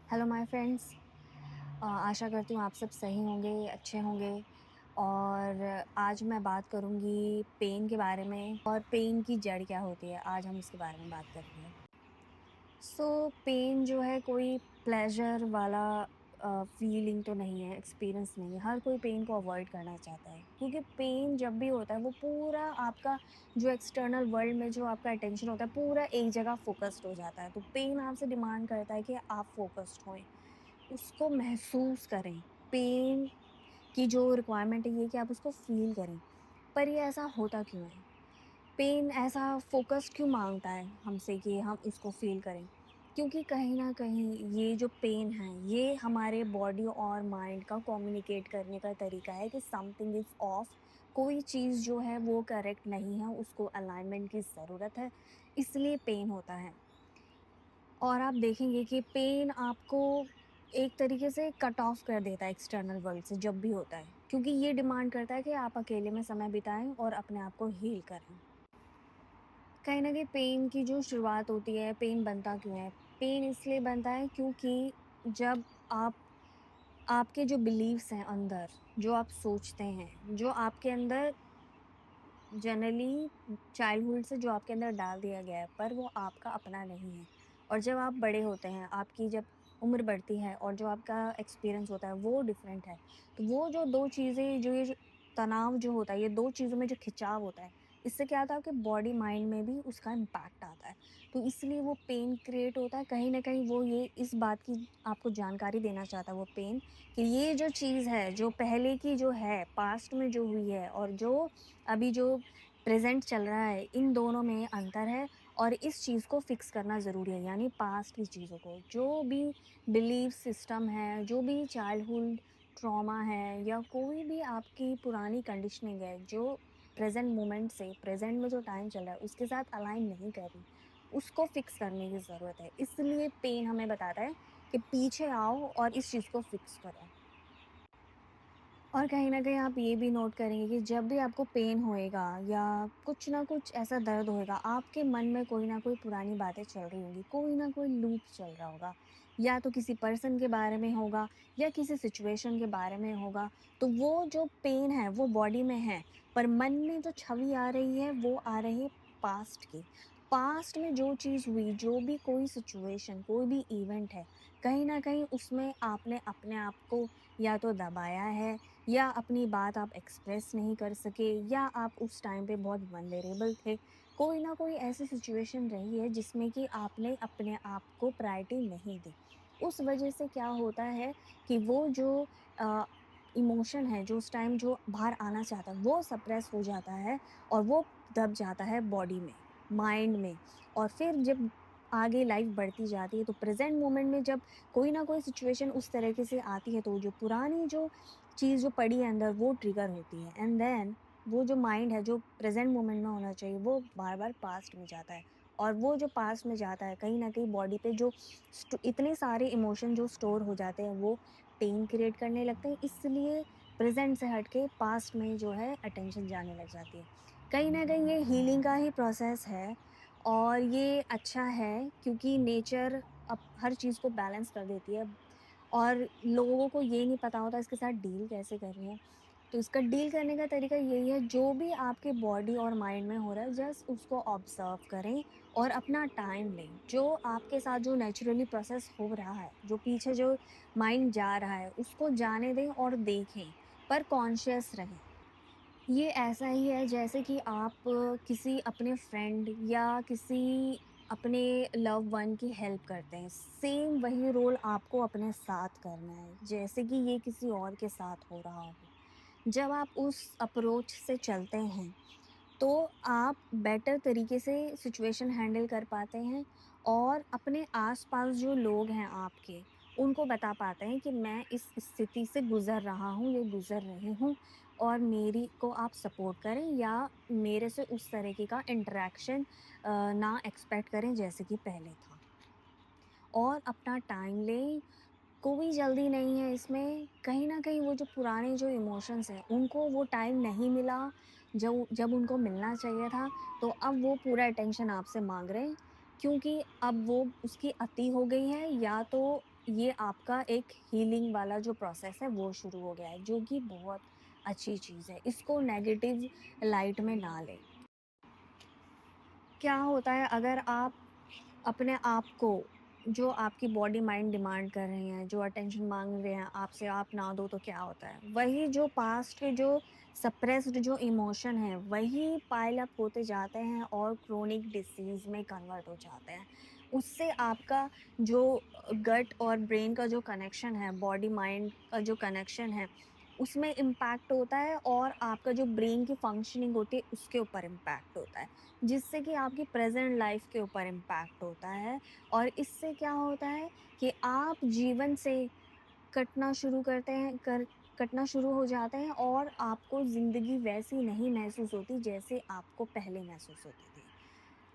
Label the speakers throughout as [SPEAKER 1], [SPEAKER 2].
[SPEAKER 1] Hello my friends. आशा करती हूँ आप सब सही होंगे, अच्छे होंगे। और आज मैं बात करूँगी पेन के बारे में और पेन की जड़ क्या होती है, आज हम उसके बारे में बात करेंगे। पेन जो है कोई प्लेज़र वाला फीलिंग तो नहीं है, एक्सपीरियंस नहीं है। हर कोई पेन को अवॉइड करना चाहता है क्योंकि पेन जब भी होता है वो पूरा आपका जो एक्सटर्नल वर्ल्ड में जो आपका अटेंशन होता है पूरा एक जगह फ़ोकस्ड हो जाता है। तो पेन आपसे डिमांड करता है कि आप फ़ोकस्ड होएँ। उसको महसूस करें। पेन की जो रिक्वायरमेंट है ये कि आप उसको फ़ील करें। पर ये ऐसा होता क्यों है? पेन ऐसा फ़ोकस क्यों माँगता है हमसे कि हम उसको फ़ील करें? क्योंकि कहीं न कहीं ये जो पेन है, ये हमारे बॉडी और माइंड का कम्युनिकेट करने का तरीका है कि समथिंग इज़ ऑफ। कोई चीज़ जो है वो करेक्ट नहीं है, उसको अलाइनमेंट की ज़रूरत है, इसलिए पेन होता है। और आप देखेंगे कि पेन आपको एक तरीके से कट ऑफ कर देता है एक्सटर्नल वर्ल्ड से जब भी होता है, क्योंकि ये डिमांड करता है कि आप अकेले में समय बिताएं और अपने आप को हील करें। कहीं ना कहीं पेन की जो शुरुआत होती है, पेन बनता क्यों है? पेन इसलिए बनता है क्योंकि जब आप आपके जो बिलीव्स हैं अंदर, जो आप सोचते हैं, जो आपके अंदर जनरली चाइल्डहुड से जो आपके अंदर डाल दिया गया है, पर वो आपका अपना नहीं है। और जब आप बड़े होते हैं, आपकी जब उम्र बढ़ती है और जो आपका एक्सपीरियंस होता है वो डिफरेंट है। तो वो जो 2 चीज़ें जो ये जो तनाव जो होता है, ये 2 चीज़ों में जो खिंचाव होता है, इससे क्या होता है आपके बॉडी माइंड में भी उसका इम्पैक्ट आता है। तो इसलिए वो पेन क्रिएट होता है, कहीं न कहीं वो ये इस बात की आपको जानकारी देना चाहता है वो पेन, कि ये जो चीज़ है, जो पहले की जो है, पास्ट में जो हुई है और जो अभी जो प्रेज़ेंट चल रहा है, इन दोनों में अंतर है और इस चीज़ को फ़िक्स करना ज़रूरी है, यानी पास्ट की चीज़ों को। जो भी बिलीफ़ सिस्टम है, जो भी चाइल्डहुड ट्रॉमा है या कोई भी आपकी पुरानी कंडीशनिंग है, जो प्रेज़ेंट मोमेंट से प्रेज़ेंट में जो टाइम चल रहा है, उसके साथ अलाइन नहीं कर रही, उसको फ़िक्स करने की ज़रूरत है। इसलिए पेन हमें बताता है कि पीछे आओ और इस चीज़ को फ़िक्स करो। और कहीं न कहीं आप ये भी नोट करेंगे कि जब भी आपको पेन होएगा या कुछ ना कुछ ऐसा दर्द होएगा, आपके मन में कोई ना कोई पुरानी बातें चल रही होंगी, कोई ना कोई लूप चल रहा होगा। या तो किसी पर्सन के बारे में होगा या किसी सिचुएशन के बारे में होगा। तो वो जो पेन है वो बॉडी में है, पर मन में जो छवि आ रही है वो आ रही है पास्ट की। पास्ट में जो चीज़ हुई, जो भी कोई सिचुएशन, कोई भी इवेंट है, कहीं न कहीं उसमें आपने अपने आप को या तो दबाया है या अपनी बात आप एक्सप्रेस नहीं कर सके या आप उस टाइम पे बहुत वल्नरेबल थे। कोई ना कोई ऐसी सिचुएशन रही है जिसमें कि आपने अपने आप को प्रायोरिटी नहीं दी। उस वजह से क्या होता है कि वो जो अ, इमोशन है, जो उस टाइम जो बाहर आना चाहता है, वो सप्रेस हो जाता है और वो दब जाता है बॉडी में, माइंड में। और फिर जब आगे लाइफ बढ़ती जाती है तो प्रेज़ेंट मोमेंट में जब कोई ना कोई सिचुएशन उस तरीके से आती है, तो जो पुरानी जो चीज़ जो पड़ी है अंदर वो ट्रिगर होती है एंड देन वो जो माइंड है जो प्रेजेंट मोमेंट में होना चाहिए वो बार-बार पास्ट में जाता है। और वो जो पास्ट में जाता है कहीं न कहीं बॉडी पे जो इतने सारे इमोशन जो स्टोर हो जाते हैं वो पेन क्रिएट करने लगते हैं, इसलिए प्रेजेंट से हट के पास्ट में जो है अटेंशन जाने लग जाती है। कहीं न कहीं ये हीलिंग का ही प्रोसेस है और ये अच्छा है क्योंकि नेचर अब हर चीज़ को बैलेंस कर देती है। और लोगों को ये नहीं पता होता इसके साथ डील कैसे करनी है। तो इसका डील करने का तरीका यही है, जो भी आपके बॉडी और माइंड में हो रहा है जस्ट उसको ऑब्ज़र्व करें और अपना टाइम लें। जो आपके साथ जो नेचुरली प्रोसेस हो रहा है, जो पीछे जो माइंड जा रहा है उसको जाने दें और देखें, पर कॉन्शियस रहें। ये ऐसा ही है जैसे कि आप किसी अपने फ्रेंड या किसी अपने लव वन की हेल्प करते हैं, सेम वही रोल आपको अपने साथ करना है, जैसे कि ये किसी और के साथ हो रहा हो। जब आप उस अप्रोच से चलते हैं, तो आप बेटर तरीके से सिचुएशन हैंडल कर पाते हैं और अपने आस-पास जो लोग हैं आपके, उनको बता पाते हैं कि मैं इस स्थिति से गुज़र रहा हूँ, ये गुज़र रही हूँ और मेरी को आप सपोर्ट करें या मेरे से उस तरीके का इंटरैक्शन ना एक्सपेक्ट करें जैसे कि पहले था। और अपना टाइम लें, कोई जल्दी नहीं है इसमें, कहीं न कहीं वो जो पुराने जो इमोशंस हैं, उनको वो टाइम नहीं मिला, जो जब उनको मिलना चाहिए था, तो अब वो पूरा अटेंशन आपसे माँग रहे हैं, क्योंकि अब वो उसकी अति हो गई है या तो ये आपका एक हीलिंग वाला जो प्रोसेस है वो शुरू हो गया है, जो कि बहुत अच्छी चीज़ है। इसको नेगेटिव लाइट में ना लें। क्या होता है अगर आप अपने आप को, जो आपकी बॉडी माइंड डिमांड कर रहे हैं, जो अटेंशन माँग रहे हैं आपसे, आप ना दो तो क्या होता है? वही जो पास्ट के जो सप्रेस्ड जो इमोशन है, वही पाइल अप होते जाते हैं और क्रोनिक डिसीज़ में कन्वर्ट हो जाते हैं। उससे आपका जो गट और ब्रेन का जो कनेक्शन है, बॉडी माइंड का जो कनेक्शन है, उसमें इम्पैक्ट होता है और आपका जो ब्रेन की फंक्शनिंग होती है, उसके ऊपर इम्पैक्ट होता है। जिससे कि आपकी प्रेज़ेंट लाइफ़ के ऊपर इम्पैक्ट होता है और इससे क्या होता है कि आप जीवन से कटना शुरू करते हैं कर कटना शुरू हो जाते हैं और आपको ज़िंदगी वैसी नहीं महसूस होती जैसे आपको पहले महसूस होती थी।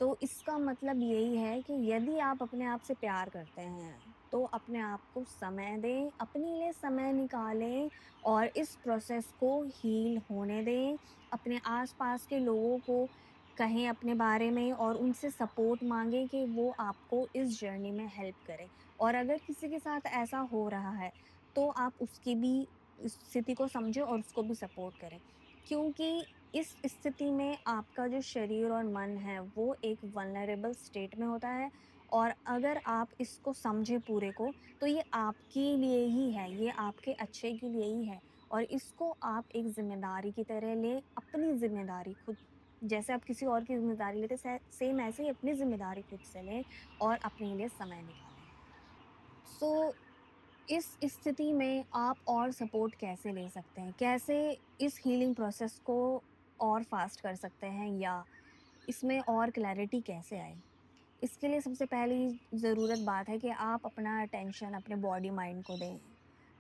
[SPEAKER 1] तो इसका मतलब यही है कि यदि आप अपने आप से प्यार करते हैं, तो अपने आप को समय दें, अपने लिए समय निकालें और इस प्रोसेस को हील होने दें। अपने आस-पास के लोगों को कहें अपने बारे में और उनसे सपोर्ट माँगें कि वो आपको इस जर्नी में हेल्प करें। और अगर किसी के साथ ऐसा हो रहा है, तो आप उसकी भी स्थिति को समझें और उसको भी सपोर्ट करें। क्योंकि इस स्थिति में आपका जो शरीर और मन है वो एक वल्नरेबल स्टेट में होता है और अगर आप इसको समझें पूरे को, तो ये आपके लिए ही है, ये आपके अच्छे के लिए ही है और इसको आप एक ज़िम्मेदारी की तरह लें, अपनी ज़िम्मेदारी खुद, जैसे आप किसी और की ज़िम्मेदारी लेते सेम ऐसे ही अपनी ज़िम्मेदारी खुद से लें और अपने लिए समय निकालें। सो इस स्थिति में आप और सपोर्ट कैसे ले सकते हैं? कैसे इस हीलिंग प्रोसेस को और फ़ास्ट कर सकते हैं या इसमें और क्लैरिटी कैसे आए? इसके लिए सबसे पहली ज़रूरत बात है कि आप अपना अटेंशन अपने बॉडी माइंड को दें।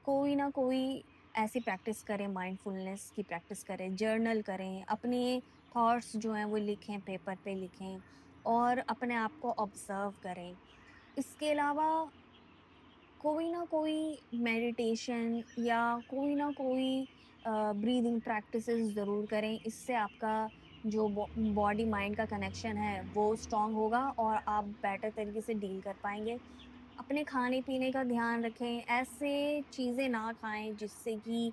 [SPEAKER 1] कोई ना कोई ऐसी प्रैक्टिस करें, माइंडफुलनेस की प्रैक्टिस करें, जर्नल करें, अपने थॉट्स जो हैं वो लिखें, पेपर पे लिखें और अपने आप को ऑब्ज़र्व करें। इसके अलावा कोई ना कोई मेडिटेशन या कोई ना कोई ब्रीदिंग प्रैक्टिसेस ज़रूर करें। इससे आपका जो बॉडी माइंड का कनेक्शन है वो स्ट्रांग होगा और आप बेटर तरीके से डील कर पाएँगे। अपने खाने-पीने का ध्यान रखें, ऐसे चीज़ें ना खाएँ जिससे कि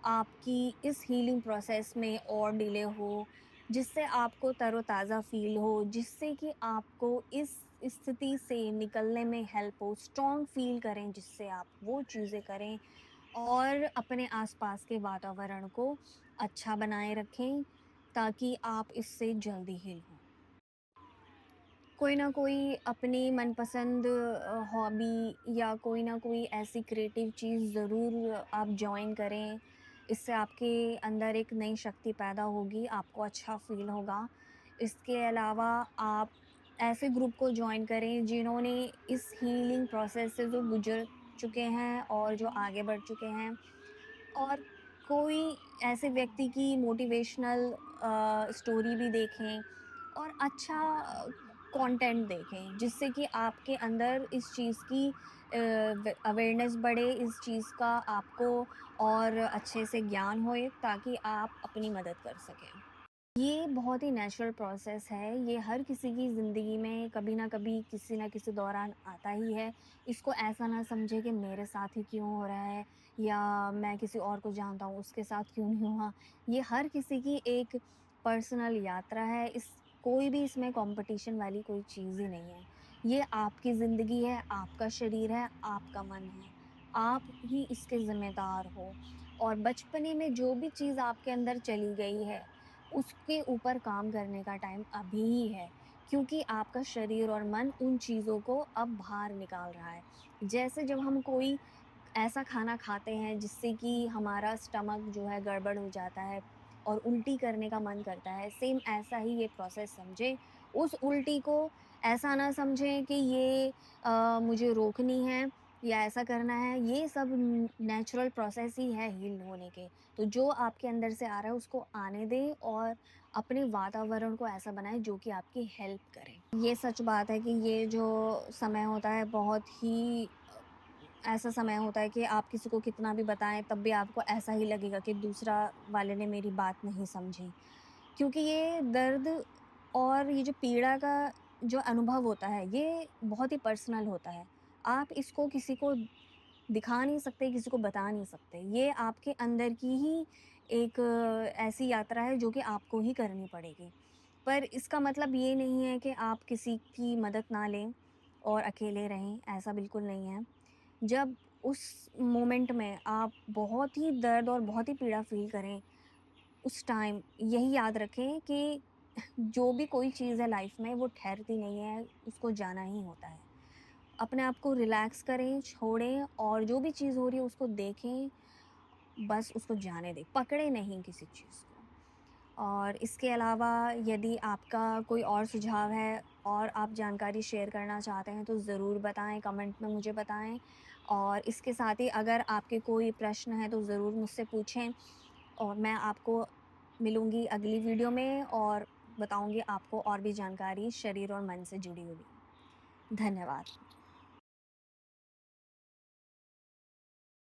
[SPEAKER 1] आपकी इस हीलिंग प्रोसेस में और डिले हो, जिससे आपको तरोताज़ा फ़ील हो, जिससे कि आपको इस स्थिति से निकलने में हेल्प हो, स्ट्रॉन्ग फ़ील करें जिससे आप वो चीज़ें करें और अपने आस-पास के वातावरण को अच्छा बनाए रखें, ताकि आप इससे जल्दी हील हों। कोई ना कोई अपनी मनपसंद हॉबी या कोई ना कोई ऐसी क्रिएटिव चीज़ ज़रूर आप जॉइन करें। इससे आपके अंदर एक नई शक्ति पैदा होगी, आपको अच्छा फ़ील होगा। इसके अलावा आप ऐसे ग्रुप को जॉइन करें जिन्होंने इस हीलिंग प्रोसेस से जो गुज़र चुके हैं और जो आगे बढ़ चुके हैं। और कोई ऐसे व्यक्ति की मोटिवेशनल स्टोरी भी देखें और अच्छा कंटेंट देखें जिससे कि आपके अंदर इस चीज़ की अवेयरनेस बढ़े, इस चीज़ का आपको और अच्छे से ज्ञान होए ताकि आप अपनी मदद कर सकें। ये बहुत ही नेचुरल प्रोसेस है, ये हर किसी की ज़िंदगी में कभी ना कभी, किसी ना किसी दौरान आता ही है। इसको ऐसा ना समझें कि मेरे साथ ही क्यों हो रहा है या मैं किसी और को जानता हूँ, उसके साथ क्यों नहीं हुआ। ये हर किसी की एक पर्सनल यात्रा है, इस कोई भी इसमें कॉम्पिटिशन वाली कोई चीज़ ही नहीं है। ये आपकी ज़िंदगी है, आपका शरीर है, आपका मन है। आप ही इसके ज़िम्मेदार हो और बचपने में जो भी चीज़ आपके अंदर चली गई है, उसके ऊपर काम करने का टाइम अभी ही है, क्योंकि आपका शरीर और मन उन चीज़ों को अब बाहर निकाल रहा है। जैसे जब हम कोई ऐसा खाना खाते हैं जिससे कि हमारा स्टमक जो है गड़बड़ हो जाता है और उल्टी करने का मन करता है, सेम ऐसा ही ये प्रोसेस समझें। उस उल्टी को ऐसा ना समझें कि ये मुझे रोकनी है या ऐसा करना है, ये सब नेचुरल प्रोसेस ही है हील होने के। तो जो आपके अंदर से आ रहा है उसको आने दें और अपने वातावरण को ऐसा बनाएं जो कि आपकी हेल्प करे। ये सच बात है कि ये जो समय होता है बहुत ही ऐसा समय होता है कि आप किसी को कितना भी बताएं तब भी आपको ऐसा ही लगेगा कि दूसरा वाले ने मेरी बात नहीं समझी, क्योंकि ये दर्द और ये जो पीड़ा का जो अनुभव होता है ये बहुत ही पर्सनल होता है। आप इसको किसी को दिखा नहीं सकते, किसी को बता नहीं सकते। ये आपके अंदर की ही एक ऐसी यात्रा है जो कि आपको ही करनी पड़ेगी। पर इसका मतलब ये नहीं है कि आप किसी की मदद ना लें और अकेले रहें, ऐसा बिल्कुल नहीं है। जब उस मोमेंट में आप बहुत ही दर्द और बहुत ही पीड़ा फ़ील करें, उस टाइम यही याद रखें कि जो भी कोई चीज़ है लाइफ़ में वो ठहरती नहीं है, उसको जाना ही होता है। अपने आप को रिलैक्स करें, छोड़ें और जो भी चीज़ हो रही है उसको देखें, बस उसको जाने दें, पकड़े नहीं किसी चीज़ को। और इसके अलावा यदि आपका कोई और सुझाव है और आप जानकारी शेयर करना चाहते हैं तो ज़रूर बताएँ, कमेंट में मुझे बताएँ। और इसके साथ ही अगर आपके कोई प्रश्न हैं तो ज़रूर मुझसे पूछें और मैं आपको मिलूँगी अगली वीडियो में और बताऊँगी आपको और भी जानकारी शरीर और मन से जुड़ी हुई। धन्यवाद।